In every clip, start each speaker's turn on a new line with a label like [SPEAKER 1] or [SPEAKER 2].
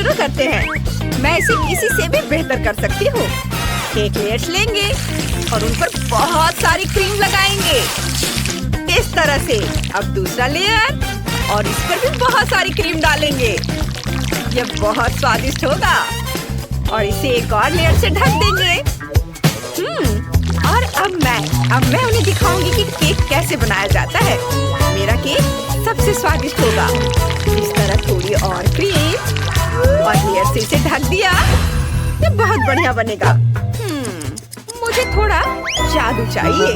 [SPEAKER 1] शुरू करते हैं। मैं इसे किसी से भी बेहतर कर सकती हूँ। केक लेयर्स लेंगे और उन पर बहुत सारी क्रीम लगाएंगे इस तरह से। अब दूसरा लेयर और इस पर भी बहुत सारी क्रीम डालेंगे। यह बहुत स्वादिष्ट होगा और इसे एक और लेयर से ढक देंगे। और अब मैं उन्हें दिखाऊंगी कि केक कैसे बनाया जाता है। मेरा केक सबसे स्वादिष्ट होगा। इस तरह थोड़ी और क्रीम और लेयर से इसे ढक दिया। ये बहुत बढ़िया बनेगा। मुझे थोड़ा जादू चाहिए।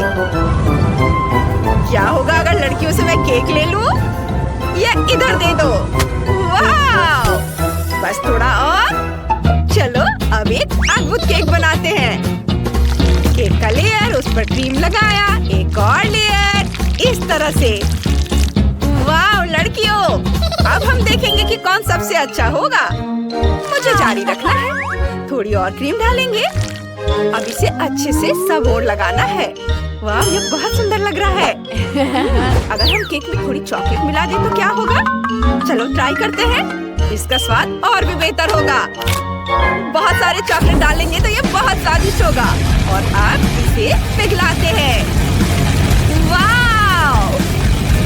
[SPEAKER 1] क्या होगा अगर लड़कियों से मैं केक ले लूं? या इधर दे दो। वाह! बस थोड़ा और। चलो अब एक अद्भुत केक बनाते हैं। केक का लेयर, उस पर क्रीम लगाया, एक और लेयर इस तरह से। वाह लड़कियों, अब हम देखेंगे कि कौन सबसे अच्छा होगा। मुझे जारी रखना है। थोड़ी और क्रीम डालेंगे। अब इसे अच्छे से सब ओर लगाना है। वाह ये बहुत सुंदर लग रहा है। अगर हम केक में थोड़ी चॉकलेट मिला दें तो क्या होगा? चलो ट्राई करते हैं। इसका स्वाद और भी बेहतर होगा। बहुत सारे चॉकलेट डालेंगे तो ये बहुत स्वादिष्ट होगा। और अब इसे पिघलाते हैं। वाह!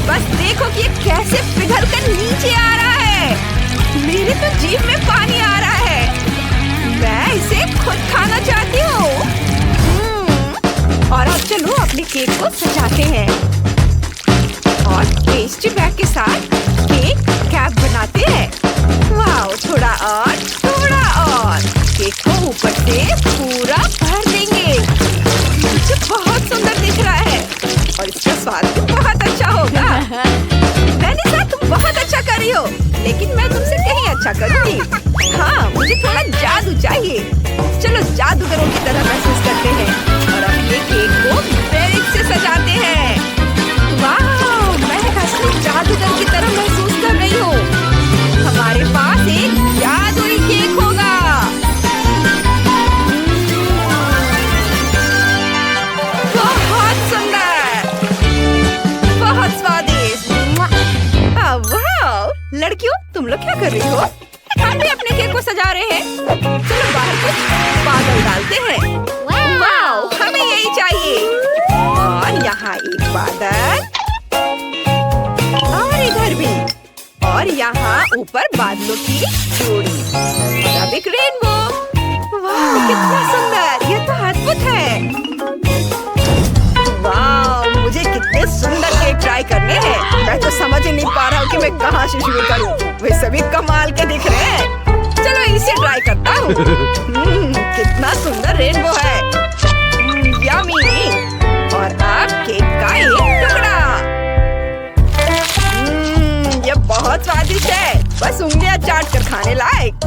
[SPEAKER 1] बस देखो कि ये कैसे पिघल कर नीचे आ रहा है। मेरे तो जीभ में पानी आ रहा है। मैं इसे खुद खाना चाहती हूँ। और अब चलो अपने केक को सजाते हैं और पेस्ट्री बैग के साथ केक कैप बनाते हैं। वाह थोड़ा और, थोड़ा और। केक को ऊपर से पूरा भर देंगे। ये बहुत सुंदर दिख रहा है और इसका स्वाद भी बहुत अच्छा होगा। वैनिसा तुम बहुत अच्छा कर रही हो, लेकिन मैं तुमसे कहीं अच्छा करूंगी। हाँ मुझे थोड़ा जादू चाहिए। चलो जादूगरों की तरह महसूस करते हैं और अपने केक को बेरिक से सजाते हैं। वाह मैं असली जादूगर की तरह महसूस कर रही हूँ। हमारे पास एक जादुई केक होगा। बहुत सुंदर, बहुत स्वादिष्ट। वाह लड़कियों तुम लोग क्या कर रही हो? हम भी अपने केक को सजा रहे हैं। चलो बाहर कुछ बादल डालते हैं। वाह हमें यही चाहिए। और यहाँ एक बादल और इधर भी, और यहाँ ऊपर बादलों की जोड़ी और अब एक रेनबो। वाह कितना सुंदर, ये तो अद्भुत है। वाह मुझे कितने सुंदर केक ट्राई करने हैं। मैं तो समझ ही नहीं पा रहा हूँ कि मैं कहाँ से शुरू करूँ। वे सभी कमाल के दिख रहे हैं। चलो इसे ट्राई करता हूँ। कितना सुंदर रेनबो है। यम्मी। और अब केक का एक टुकड़ा। ये बहुत स्वादिष्ट है, बस उंगलियां चाट कर खाने लायक।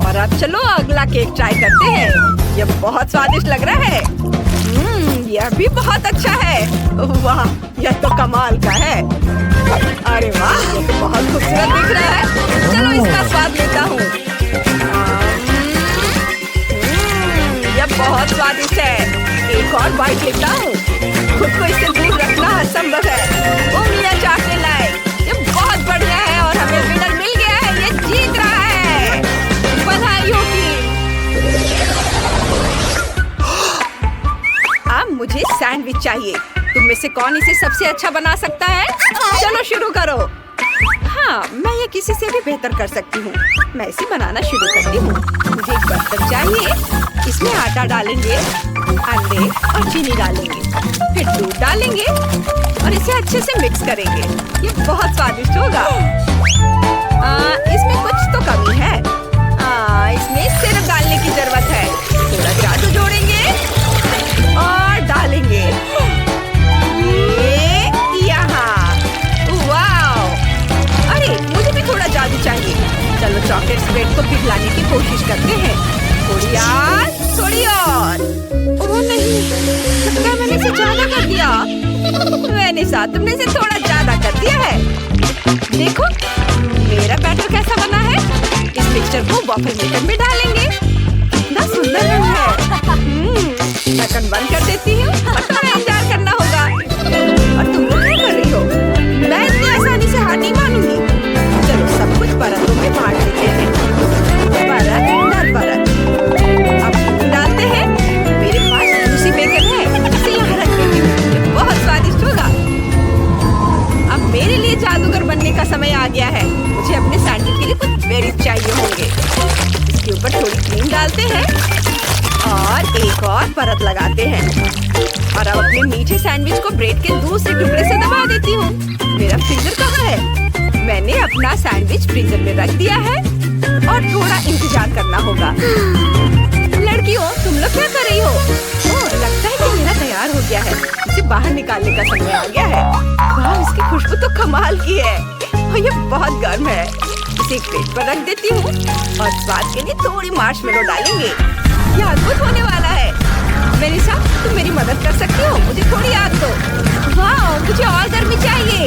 [SPEAKER 1] और अब चलो अगला केक ट्राई करते हैं। ये बहुत स्वादिष्ट लग रहा है। यह भी बहुत अच्छा है। वाह यह तो कमाल का है। अरे वाह ये तो बहुत खूबसूरत दिख रहा है। चलो इसका स्वाद लेता हूँ। यह बहुत स्वादिष्ट है। एक और बाइट लेता हूँ। खुद को इससे दूर रखना असंभव है। उंगलियां चाटने लायक। ये बहुत बढ़िया है और हमें विनर मिल गया है। ये जीत रहा है। बधाई होगी। अब मुझे सैंडविच चाहिए। तुम में से कौन इसे सबसे अच्छा बना सकता है? चलो शुरू करो। हाँ मैं ये किसी से भी बेहतर कर सकती हूँ। मैं इसे बनाना शुरू करती हूँ। मुझे एक बर्तन चाहिए। इसमें आटा डालेंगे, अंडे और चीनी डालेंगे, फिर दूध डालेंगे और इसे अच्छे से मिक्स करेंगे। ये बहुत स्वादिष्ट होगा। इसमें कुछ तो कमी है। इसमें सिरप डालने की जरूरत है। थोड़ा जादू जोड़ेंगे और डालेंगे। यहाँ वाह! अरे मुझे भी थोड़ा जादू चाहिए। चलो चॉकलेट स्प्रेड को पिघलाने की कोशिश करते हैं। थोड़ी और। ओह नहीं, लगता है मैंने इसे ज्यादा कर दिया। वैनिसा तुमने इसे थोड़ा ज्यादा कर दिया है। देखो मेरा बैटर कैसा बना है। इस मिक्सचर को वॉफल मेकर में डालेंगे। कितना सुंदर रंग है। ढक्कन बंद कर देती हूँ और थोड़ा इंतजार करना होगा। और तुम लोग क्या कर रही हो? मैं इतनी आसानी से हार नहीं मानूंगी। चलो सब कुछ परतों में बनने का समय आ गया है। मुझे अपने सैंडविच के लिए कुछ बेरीज चाहिए होंगे। इसके ऊपर थोड़ी क्रीम डालते हैं और एक और परत लगाते हैं। और अब अपने मीठे सैंडविच को ब्रेड के दूसरे टुकड़े से दबा देती हूँ। मेरा फ्रीजर कहाँ है? मैंने अपना सैंडविच फ्रीजर में रख दिया है और थोड़ा इंतजार करना होगा। लड़कियों, तुम लोग क्या कर रही हो? ओह, लगता है कि मेरा तैयार हो गया है। इसे बाहर निकालने का समय आ गया है। वाह, इसकी खुशबू तो कमाल की है और ये बहुत गर्म है। इसे एक प्लेट पर रख देती हूँ और स्वाद के लिए थोड़ी मार्शमेलो डालेंगे। ये अद्भुत होने वाला है। मेलिसा, तुम मेरी मदद कर सकती हो? मुझे थोड़ी आग दो। वाह, मुझे और गर्मी चाहिए।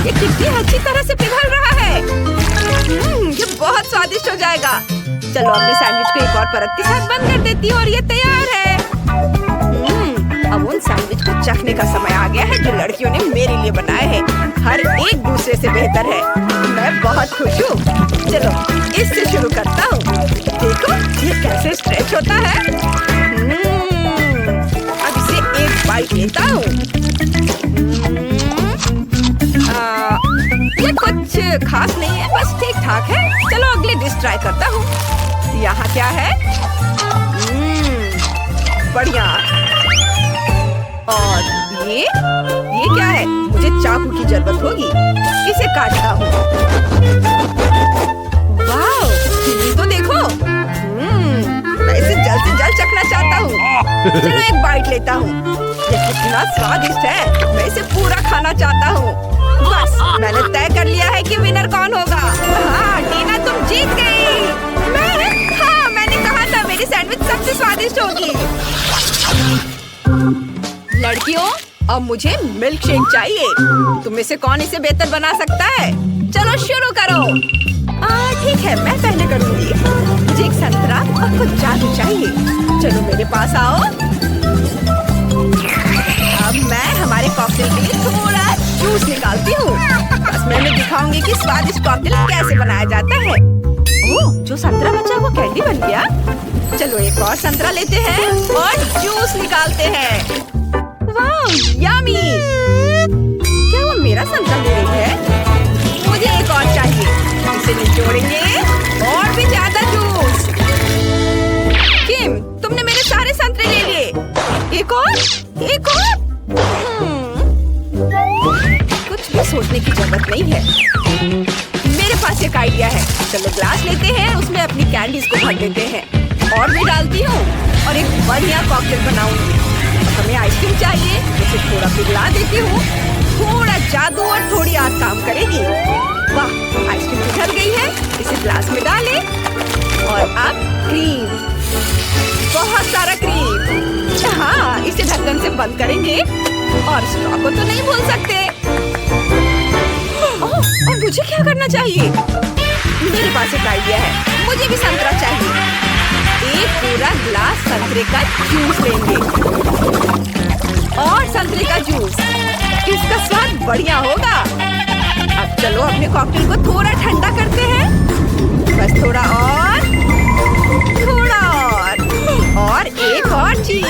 [SPEAKER 1] ये कितनी अच्छी तरह से पिघल रहा है। ये बहुत स्वादिष्ट हो जाएगा। चलो अपने सैंडविच को एक और परत के साथ बंद कर देती हूँ और ये तैयार है। अब उन सैंडविच को चखने का समय आ गया है जो लड़कियों ने मेरे लिए बनाए हैं। हर एक दूसरे से बेहतर है। मैं बहुत खुश हूँ। चलो इससे शुरू करता हूँ। देखो ये कैसे स्ट्रेच होता है। अब इसे एक बाइट लेता हूँ। ये कुछ खास नहीं है, बस ठीक ठाक है। चलो अगले डिश ट्राई करता हूँ। यहाँ क्या है? बढ़िया। और ये क्या है? मुझे चाकू की जरूरत होगी। इसे काटता हूँ। वाह, तो देखो। मैं इसे जल्द से जल्द चखना चाहता हूँ। चलो एक बाइट लेता हूँ। ये कितना स्वादिष्ट है। मैं इसे पूरा खाना चाहता हूँ। बस, मैंने तय कर लिया है कि विनर कौन होगा। हाँ, टीना तुम जीत गई। हाँ, मैंने कहा था मेरी सैंडविच सबसे स्वादिष्ट होगी। लड़कियों, अब मुझे मिल्क शेक चाहिए। तुम में से कौन इसे बेहतर बना सकता है? चलो शुरू करो। ठीक है, मैं पहले करूँगी। मुझे एक संतरा और कुछ जादू चाहिए। चलो मेरे पास आओ। अब मैं हमारे कॉकटेल के लिए थोड़ा जूस निकालती हूँ। बस मैं दिखाऊंगी कि स्वादिष्ट कॉकटेल कैसे बनाया जाता है। ओह, जो संतरा बचा वो कैंडी बन गया। चलो एक और संतरा लेते हैं और जूस निकालते हैं। वाह, यम्मी! क्या वो मेरा संतरा ले रही है? मुझे एक और चाहिए। इसे निचोड़ेंगे और भी ज्यादा जूस। किम, तुमने मेरे सारे संतरे ले लिए। एक और? कुछ भी सोचने की जरूरत नहीं है। मेरे पास एक आइडिया है। चलो ग्लास लेते हैं, उसमें अपनी कैंडीज को भर देते हैं और भी डालती हूँ और एक बढ़िया कॉकटेल बनाऊंगी। हमें आइसक्रीम चाहिए, उसे थोड़ा पिघला देती हूँ। थोड़ा जादू और थोड़ी आग काम करेगी। वाह, आइसक्रीम पिघल गई है। इसे ग्लास में डालें और अब क्रीम, बहुत सारा क्रीम। हाँ, इसे ढक्कन से बंद करेंगे और स्ट्रॉ को तो नहीं भूल सकते। ओह, और मुझे क्या करना चाहिए? मेरे पास एक आइडिया है। मुझे भी संतरा चाहिए। एक पूरा ग्लास संतरे का जूस लेंगे और संतरे का जूस, इसका स्वाद बढ़िया होगा। अब चलो अपने कॉकटेल को थोड़ा ठंडा करते हैं। बस थोड़ा और और एक और चीज।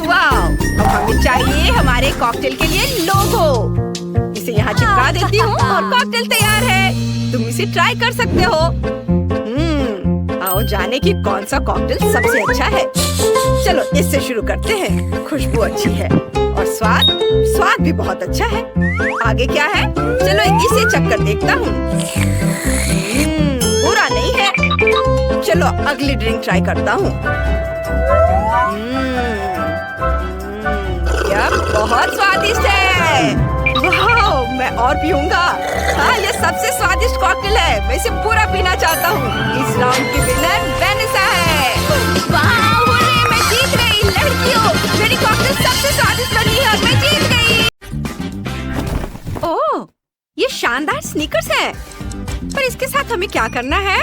[SPEAKER 1] वाह, अब हमें चाहिए हमारे कॉकटेल के लिए लोगो। इसे यहाँ चिपका देती हूँ और कॉकटेल तैयार है। तुम इसे ट्राई कर सकते हो। आओ जाने की कौन सा कॉकटेल सबसे अच्छा है। चलो इससे शुरू करते हैं। खुशबू अच्छी है और स्वाद भी बहुत अच्छा है। आगे क्या है? चलो इसे चखकर देखता हूँ। बुरा नहीं है। चलो अगली ड्रिंक ट्राई करता हूँ। यह बहुत स्वादिष्ट है। वाह, मैं और पीऊंगा। हाँ, ये सबसे स्वादिष्ट कॉकटेल है। मैं इसे पूरा पीना चाहता हूँ। इस राउंड की विनर वेनिसा है। वाह, हुर्रे, मैं जीत गई। लड़कियों, मेरी कॉकटेल सबसे स्वादिष्ट बनी है और मैं जीत गई। ओह, ये शानदार स्नीकर्स है। पर इसके साथ हमें क्या करना है?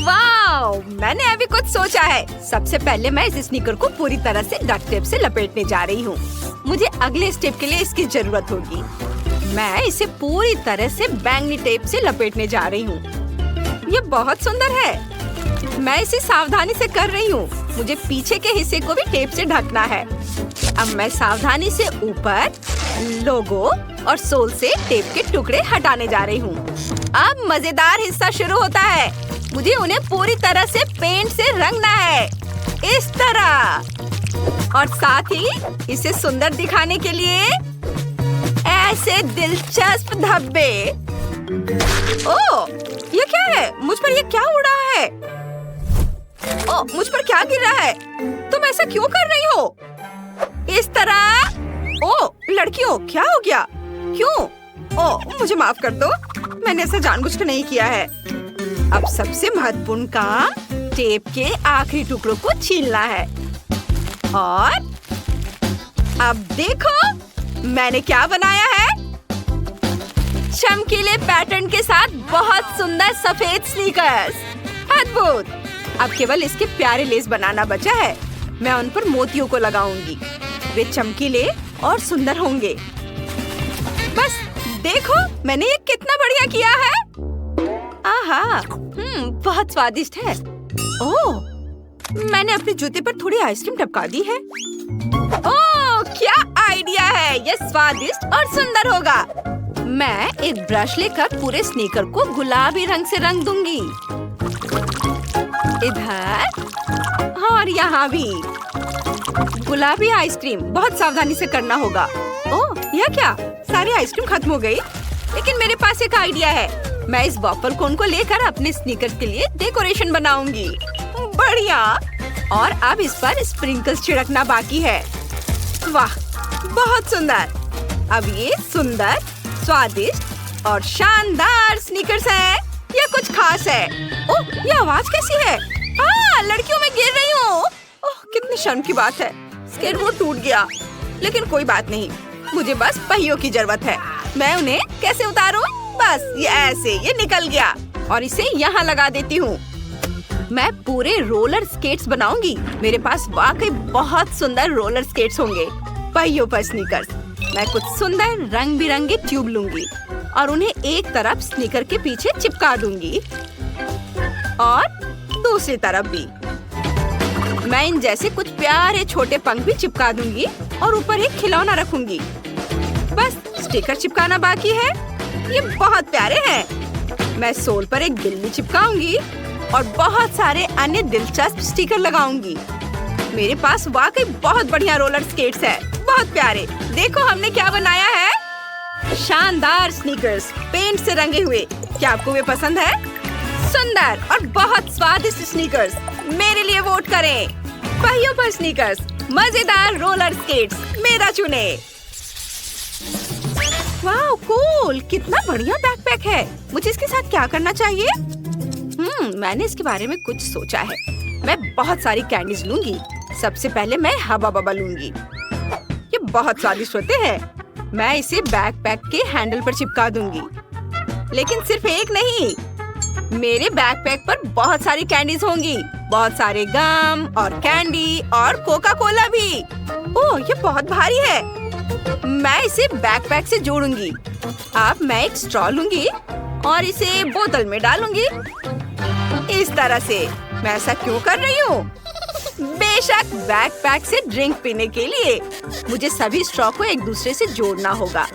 [SPEAKER 1] वाह, मैंने अभी कुछ सोचा है। सबसे पहले मैं इस स्नीकर को पूरी तरह से डक्ट टेप से लपेटने जा रही हूँ। मुझे अगले स्टेप के लिए इसकी जरूरत होगी। मैं इसे पूरी तरह से बैंगनी टेप से लपेटने जा रही हूँ। ये बहुत सुंदर है। मैं इसे सावधानी से कर रही हूँ। मुझे पीछे के हिस्से को भी टेप से ढकना है। अब मैं सावधानी से ऊपर, लोगो और सोल से टेप के टुकड़े हटाने जा रही हूँ। अब मजेदार हिस्सा शुरू होता है। मुझे उन्हें पूरी तरह से पेंट से रंगना है, इस तरह। और साथ ही इसे सुंदर दिखाने के लिए ऐसे दिलचस्प धब्बे। ओह, ये क्या है? मुझ पर ये क्या उड़ रहा है? ओह, मुझ पर क्या गिर रहा है? तुम ऐसा क्यों कर रही हो? इस तरह। ओह, लड़कियों, क्या हो गया? क्यों? ओह, मुझे माफ कर दो, मैंने ऐसा जानबूझकर नहीं किया है। अब सबसे महत्वपूर्ण काम टेप के आखिरी टुकड़ों को छीलना है। और अब देखो मैंने क्या बनाया है। चमकीले पैटर्न के साथ बहुत सुंदर सफेद स्नीकर्स। अद्भुत! अब केवल इसके प्यारे लेस बनाना बचा है। मैं उन पर मोतियों को लगाऊंगी। वे चमकीले और सुंदर होंगे। बस देखो मैंने ये कितना बढ़िया किया है। आहा, बहुत स्वादिष्ट है। ओह, मैंने अपने जूते पर थोड़ी आइसक्रीम टपका दी है। ओह, क्या आइडिया है! ये स्वादिष्ट और सुंदर होगा। मैं एक ब्रश लेकर पूरे स्नीकर को गुलाबी रंग से रंग दूंगी। इधर और यहाँ भी। गुलाबी आइसक्रीम बहुत सावधानी से करना होगा। ओह, यह क्या? सारी आइसक्रीम खत्म हो गई। लेकिन मेरे पास एक आइडिया है। मैं इस वॉफल कोन को लेकर अपने स्नीकर्स के लिए डेकोरेशन बनाऊंगी। बढ़िया। और अब इस पर स्प्रिंकल्स छिड़कना बाकी है। वाह, बहुत सुंदर। अब ये सुंदर, स्वादिष्ट और शानदार स्नीकर्स हैं। यह कुछ खास है। ओह, ये आवाज कैसी है? लड़कियों, मैं गिर रही हूँ। ओह, कितनी शर्म की बात है। स्केटबोर्ड टूट गया। लेकिन कोई बात नहीं, मुझे बस पहियों की जरूरत है। मैं उन्हें कैसे उतारूं? बस ये ऐसे, ये निकल गया। और इसे यहाँ लगा देती हूँ। मैं पूरे रोलर स्केट्स बनाऊंगी। मेरे पास वाकई बहुत सुंदर रोलर स्केट्स होंगे। पहियों पर स्नीकर्स। मैं कुछ सुंदर रंग बिरंगे ट्यूब लूंगी और उन्हें एक तरफ स्नीकर के पीछे चिपका दूंगी और दूसरी तरफ भी। मैं इन जैसे कुछ प्यारे छोटे पंख भी चिपका दूंगी और ऊपर एक खिलौना रखूंगी। बस स्टिकर चिपकाना बाकी है। ये बहुत प्यारे हैं। मैं सोल पर एक बिल्ली चिपकाऊंगी और बहुत सारे अन्य दिलचस्प स्टिकर लगाऊंगी। मेरे पास वाकई बहुत बढ़िया रोलर स्केट्स है। बहुत प्यारे। देखो हमने क्या बनाया है। शानदार स्नीकर्स, पेंट से रंगे हुए। क्या आपको वे पसंद है? सुंदर और बहुत स्वादिष्ट स्नीकर्स। मेरे लिए वोट करें। पहियों पर स्नीकर्स, मजेदार रोलर स्केट्स, मेरा चुने। वाह, कूल! कितना बढ़िया बैकपैक है। मुझे इसके साथ क्या करना चाहिए? मैंने इसके बारे में कुछ सोचा है। मैं बहुत सारी कैंडीज लूंगी। सबसे पहले मैं हवा बबल लूंगी। ये बहुत स्वादिष्ट होते हैं। मैं इसे बैकपैक के हैंडल पर चिपका दूंगी। लेकिन सिर्फ एक नहीं, मेरे बैकपैक पर बहुत सारी कैंडीज होंगी। बहुत सारे गम और कैंडी और कोका कोला भी। ओह, ये बहुत भारी है। मैं इसे बैकपैक से जोड़ूंगी। अब मैं एक स्ट्रॉ लूंगी और इसे बोतल में डालूंगी। इस तरह से। मैं ऐसा क्यों कर रही हूँ? बेशक बैकपैक से ड्रिंक पीने के लिए मुझे सभी स्ट्रॉ को एक दूसरे से जोड़ना होगा।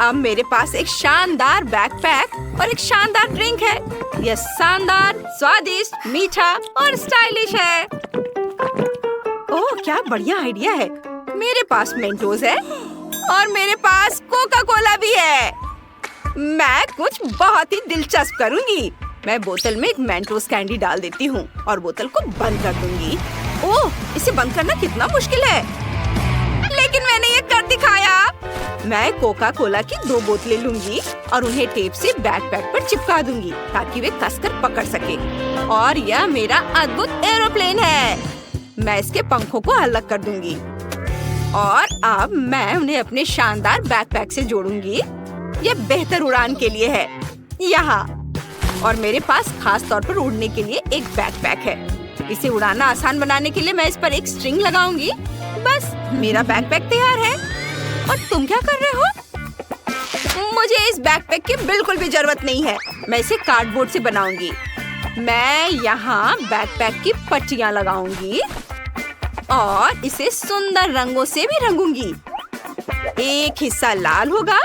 [SPEAKER 1] अब मेरे पास एक शानदार बैकपैक और एक शानदार ड्रिंक है। यह शानदार, स्वादिष्ट, मीठा और स्टाइलिश है। ओह, क्या बढ़िया आइडिया है। मेरे पास मेंटोस है और मेरे पास कोका कोला भी है। मैं कुछ बहुत ही दिलचस्प करूंगी। मैं बोतल में एक मेंटोस कैंडी डाल देती हूँ और बोतल को बंद कर दूंगी। ओह, इसे बंद करना कितना मुश्किल है। लेकिन मैंने ये कर दिखाया। मैं कोका कोला की 2 बोतलें लूंगी और उन्हें टेप से बैकपैक पर चिपका दूंगी ताकि वे कसकर पकड़ सके। और यह मेरा अद्भुत एरोप्लेन है। मैं इसके पंखों को अलग कर दूंगी और अब मैं उन्हें अपने शानदार बैकपैक से जोड़ूंगी। यह बेहतर उड़ान के लिए है। यहाँ और मेरे पास खास तौर पर उड़ने के लिए एक बैकपैक है। इसे उड़ाना आसान बनाने के लिए मैं इस पर एक स्ट्रिंग लगाऊंगी। बस मेरा बैकपैक तैयार है। और तुम क्या कर रहे हो? मुझे इस बैकपैक की बिल्कुल भी जरूरत नहीं है। मैं इसे कार्डबोर्ड से बनाऊंगी। मैं यहाँ बैकपैक की पट्टियाँ लगाऊंगी और इसे सुंदर रंगों से भी रंगूंगी। एक हिस्सा लाल होगा,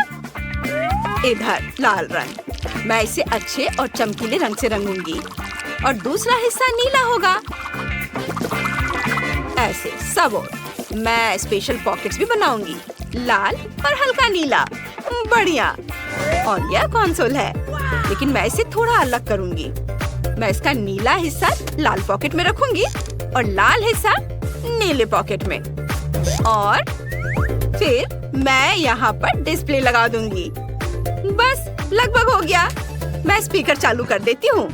[SPEAKER 1] इधर लाल रंग। मैं इसे अच्छे और चमकीले रंग से रंगूंगी और दूसरा हिस्सा नीला होगा। ऐसे सब और। मैं स्पेशल पॉकेट्स भी बनाऊंगी, लाल और हल्का नीला। बढ़िया। और यह कंसोल है, लेकिन मैं इसे थोड़ा अलग करूंगी। मैं इसका नीला हिस्सा लाल पॉकेट में रखूंगी और लाल हिस्सा नीले पॉकेट में। और फिर मैं यहाँ पर डिस्प्ले लगा दूंगी। बस लगभग हो गया। मैं स्पीकर चालू कर देती हूँ।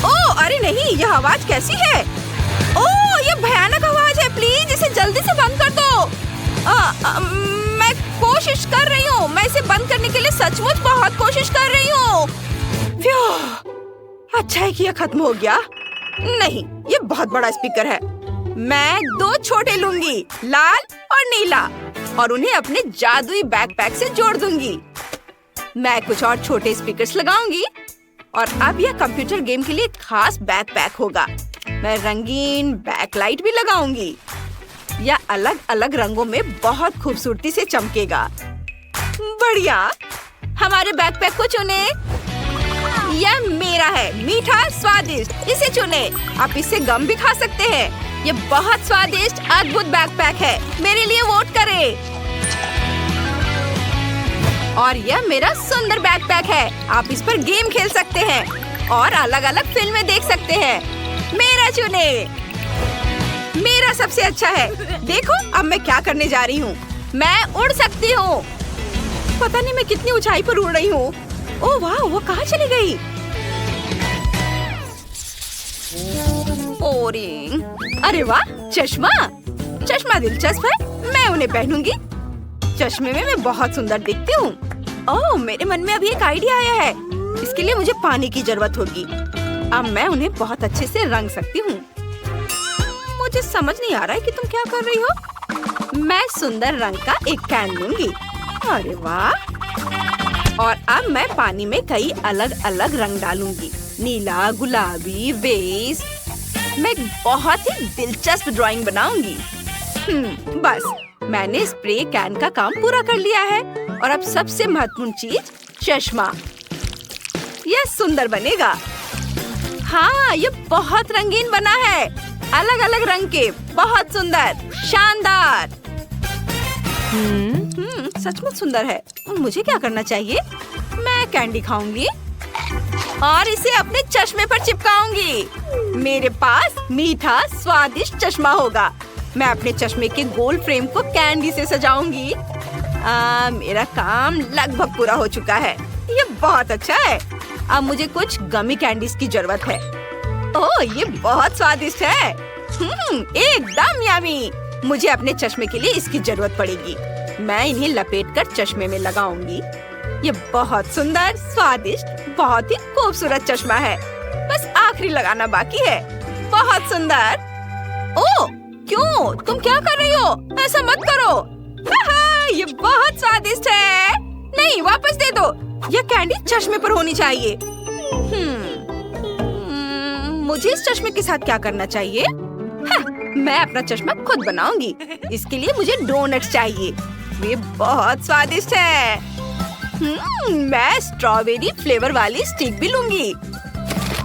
[SPEAKER 1] ओह अरे नहीं, यह आवाज कैसी है? ओह यह भयानक आवाज है। प्लीज इसे जल्दी से बंद कर दो। मैं कोशिश कर रही हूँ। मैं इसे बंद करने के लिए सचमुच बहुत कोशिश कर रही हूँ। अच्छा है कि यह खत्म हो गया। नहीं, ये बहुत बड़ा स्पीकर है। मैं 2 छोटे लूंगी, लाल और नीला, और उन्हें अपने जादुई बैकपैक से जोड़ दूंगी। मैं कुछ और छोटे स्पीकर्स लगाऊंगी और अब यह कंप्यूटर गेम के लिए खास बैकपैक होगा। मैं रंगीन बैकलाइट भी लगाऊंगी। यह अलग अलग रंगों में बहुत खूबसूरती से चमकेगा। बढ़िया। हमारे बैकपैक को चुने। यह मेरा है, मीठा स्वादिष्ट। इसे चुने। आप इससे गम भी खा सकते हैं। यह बहुत स्वादिष्ट अद्भुत बैकपैक है। मेरे लिए वोट करें। और यह मेरा सुंदर बैकपैक है। आप इस पर गेम खेल सकते हैं और अलग अलग फिल्में देख सकते हैं। मेरा चुने। मेरा सबसे अच्छा है। देखो अब मैं क्या करने जा रही हूँ। मैं उड़ सकती हूँ। पता नहीं मैं कितनी ऊंचाई पर उड़ रही हूँ। ओह वाह, वो कहाँ चली गई? बोरिंग। अरे वाह, चश्मा। चश्मा दिलचस्प है। मैं उन्हें पहनूंगी। चश्मे में मैं बहुत सुंदर दिखती हूँ। ओह मेरे मन में अभी एक आइडिया आया है। इसके लिए मुझे पानी की जरूरत होगी। अब मैं उन्हें बहुत अच्छे से रंग सकती हूँ। मुझे समझ नहीं आ रहा है कि तुम क्या कर रही हो। मैं सुंदर रंग का एक कैन लूंगी। अरे वाह। और अब मैं पानी में कई अलग अलग रंग डालूंगी, नीला, गुलाबी, बेज। मैं बहुत ही दिलचस्प ड्राइंग बनाऊंगी। बस मैंने स्प्रे कैन का काम पूरा कर लिया है। और अब सबसे महत्वपूर्ण चीज, चश्मा। यह सुंदर बनेगा। हाँ, ये बहुत रंगीन बना है। अलग अलग रंग के, बहुत सुंदर, शानदार। सचमुच सुंदर है। मुझे क्या करना चाहिए? मैं कैंडी खाऊंगी और इसे अपने चश्मे पर चिपकाऊंगी। मेरे पास मीठा स्वादिष्ट चश्मा होगा। मैं अपने चश्मे के गोल फ्रेम को कैंडी से सजाऊंगी। मेरा काम लगभग पूरा हो चुका है। ये बहुत अच्छा है। अब मुझे कुछ गमी कैंडीज की जरूरत है। ओह ये बहुत स्वादिष्ट है। एकदम यम्मी। मुझे अपने चश्मे के लिए इसकी जरूरत पड़ेगी। मैं इन्हें लपेटकर चश्मे में लगाऊंगी। ये बहुत सुंदर, स्वादिष्ट, बहुत ही खूबसूरत चश्मा है। बस आखिरी लगाना बाकी है। बहुत सुंदर। ओह क्यों? तुम क्या कर रही हो? ऐसा मत करो। ये बहुत स्वादिष्ट है। नहीं, वापस दे दो। यह कैंडी चश्मे पर होनी चाहिए। मुझे इस चश्मे के साथ क्या करना चाहिए? मैं अपना चश्मा खुद बनाऊंगी। इसके लिए मुझे डोनट्स चाहिए। वे बहुत स्वादिष्ट है। मैं स्ट्रॉबेरी फ्लेवर वाली स्टिक भी लूंगी,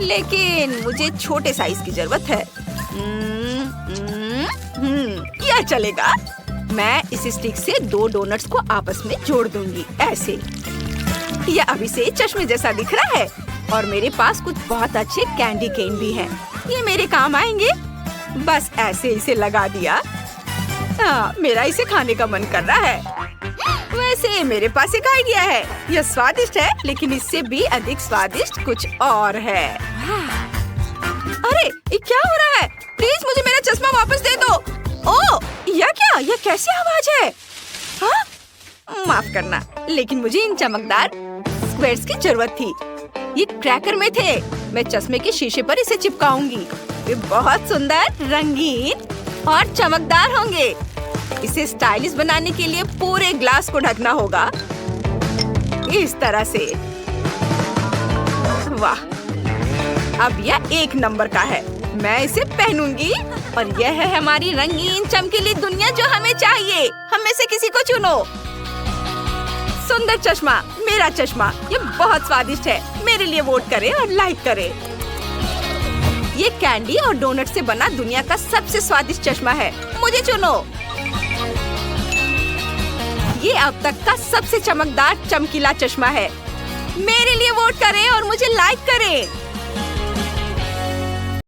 [SPEAKER 1] लेकिन मुझे छोटे साइज की जरूरत है। यह चलेगा। मैं इस स्टिक से 2 डोनट्स को आपस में जोड़ दूंगी, ऐसे। यह अभी से चश्मे जैसा दिख रहा है। और मेरे पास कुछ बहुत अच्छे कैंडी केन भी हैं। ये मेरे काम आएंगे। बस ऐसे इसे लगा दिया। मेरा इसे खाने का मन कर रहा है। वैसे मेरे पास एक आइडिया है। यह स्वादिष्ट है, लेकिन इससे भी अधिक स्वादिष्ट कुछ और है। अरे ये क्या हो रहा है? प्लीज मुझे मेरा चश्मा वापस दे दो। ओह यह क्या? यह कैसी आवाज है? हाँ? माफ करना, लेकिन मुझे इन चमकदार स्क्वेयर्स की जरूरत थी। ये क्रैकर में थे। मैं चश्मे के शीशे पर इसे चिपकाऊंगी। वे बहुत सुंदर, रंगीन और चमकदार होंगे। इसे स्टाइलिश बनाने के लिए पूरे ग्लास को ढकना होगा, इस तरह से। वाह, अब यह 1 नंबर का है। मैं इसे पहनूंगी और यह है हमारी रंगीन चमकीली दुनिया जो हमें चाहिए। हम में से किसी को चुनो। सुंदर चश्मा, मेरा चश्मा, ये बहुत स्वादिष्ट है। मेरे लिए वोट करें और लाइक करें। ये कैंडी और डोनट से बना दुनिया का सबसे स्वादिष्ट चश्मा है। मुझे चुनो। ये अब तक का सबसे चमकदार चमकीला चश्मा है। मेरे लिए वोट करें और मुझे लाइक करें।